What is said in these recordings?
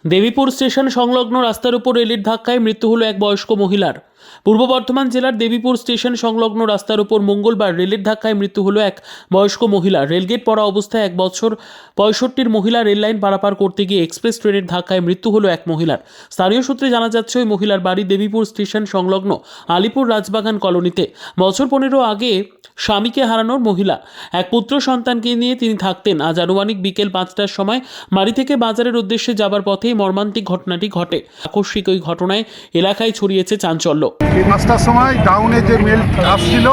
Debipur station সংলগ্ন রাস্তার উপর রেলের ধাক্কায় মৃত্যু হলো এক বয়স্ক মহিলার। পূর্ব বর্ধমান জেলার দেবীপুর স্টেশন সংলগ্ন রাস্তার উপর মঙ্গলবার রেলের ধাক্কায় মৃত্যু হলো এক বয়স্ক মহিলা। রেলগেট পড়া অবস্থায় 1 বছর 65 মহিলা রেললাইন পারাপার করতে গিয়ে এক্সপ্রেস ট্রেনের ধাক্কায় মৃত্যু হলো এক মহিলার। স্থানীয় সূত্রে জানা যাচ্ছে ওই মহিলার বাড়ি দেবীপুর স্টেশন সংলগ্ন আলিপুর রাজবাগান কলোনিতে। বছর 15 আগে স্বামীকে হারানোর মহিলা এক পুত্র সন্তানকে নিয়ে তিনি থাকতেন। আজ আনুমানিক বিকেল 5টার সময় বাড়ি থেকে বাজারের উদ্দেশ্যে যাবার পথেই মর্মান্তিক ঘটনাটি ঘটে। আকস্মিক ওই ঘটনায় এলাকায় ছড়িয়েছে চাঞ্চল্য। 5টার সময় ডাউনে যে মেল আসছিল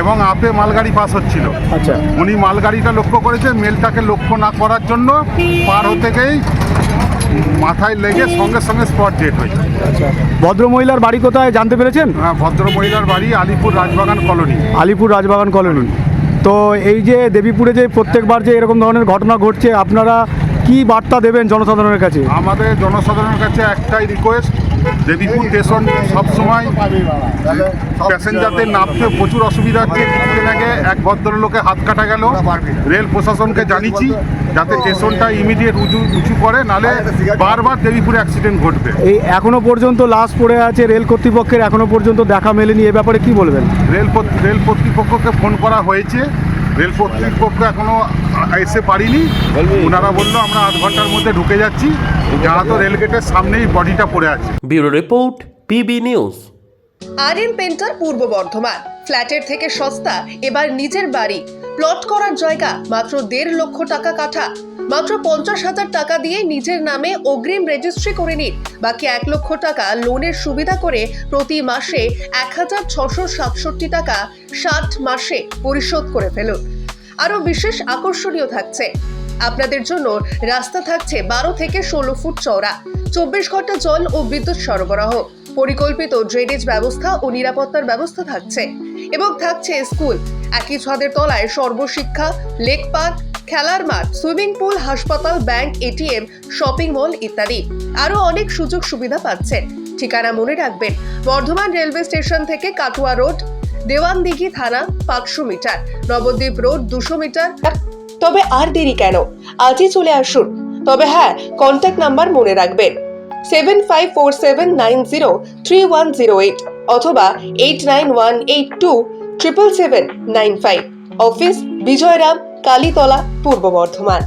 এবং আপে মালগাড়ি পাস হচ্ছিল। আচ্ছা, উনি মালগাড়িটা লক্ষ্য করেছে, মেলটাকে লক্ষ্য না করার জন্য পার হতে গিয়েই মাথায় লেগে সঙ্গে সঙ্গে স্পট ডেড হয়েছে। আচ্ছা। ভদ্রমহিলার বাড়ি কোথায় জানতে পেরেছেন? হ্যাঁ, ভদ্রমহিলার বাড়ি আলিপুর রাজবাগান কলোনি। আলিপুর রাজবাগান কলোনি। তো এই যে দেবীপুরে যে প্রত্যেকবার যে এরকম ধরনের ঘটনা ঘটছে, আপনারা কি বার্তা দেবেন জনসাধারণের কাছে? আমাদের জনসাধারণের কাছে একটাই রিকোয়েস্ট, দেবীপুর স্টেশন সবসময় প্যাসেঞ্জারদের নামতে প্রচুর অসুবিধা হচ্ছে। কিছুদিন আগে এক ভদ্রলোকে হাত কাটা গেল। রেল প্রশাসনকে জানিয়েছি যাতে স্টেশনটা ইমিডিয়েট উঁচু করে, নালে বারবার দেবীপুরে অ্যাক্সিডেন্ট ঘটবে। এই এখনো পর্যন্ত লাশ পড়ে আছে, রেল কর্তৃপক্ষের এখনো পর্যন্ত দেখা মেলেনি, এ ব্যাপারে কি বলবেন? রেল কর্তৃপক্ষকে ফোন করা হয়েছে, রেল কর্তৃপক্ষ এখনো এসে পারিনি। ওনারা বললো আমরা আধ ঘন্টার মধ্যে ঢুকে যাচ্ছি, যারা তো রেলগেটের সামনেই বডিটা পড়ে আছে। Bureau report, PB news. RM painter পূর্ব বর্ধমান। ফ্ল্যাটের থেকে সস্তা এবার নিজের বাড়ি। প্লট করার জায়গা মাত্র 1.5 লক্ষ টাকা কাঠা। মাত্র 50,000 টাকা দিয়ে নিজের নামে অগ্রিম রেজিস্ট্রি করে নিন। বাকি 1 লক্ষ টাকা লোনের সুবিধা করে প্রতি মাসে 1,667 টাকা 60 মাসে পরিশোধ করে ফেলুন। আরও বিশেষ আকর্ষণীয় থাকছে, আপনাদের জন্য রাস্তা থাকছে 12 থেকে 16 ফুট চওড়া, 24 ঘন্টা জল ও বিদ্যুৎ সরবরাহ, পরিকল্পিত ড্রেনেজ ব্যবস্থা ও নিরাপত্তার ব্যবস্থা থাকছে এবং থাকছে স্কুল। একই ছাদের তলায় সর্বশিক্ষা, লেক পার্ক, খেলার মাঠ, সুইমিং পুল, হাসপাতাল, ব্যাংক, এটিএম, শপিং মল ইত্যাদি আরও অনেক সুযোগ সুবিধা পাচ্ছেন। ঠিকানা মনে রাখবেন, বর্ধমান রেলওয়ে স্টেশন থেকে কাটুয়া রোড, দেওয়ানদিঘি থানা 500 মিটার, নবদ্বীপ রোড 200 মিটার। তবে আর দেরি কেন, আজই চলে আসুন। তবে হ্যাঁ, কন্ট্যাক্ট নাম্বার মনে রাখবেন 7547903108 অথবা 8918277795। অফিস বিজয়রাম, কালীতলা, পূর্ব বর্ধমান।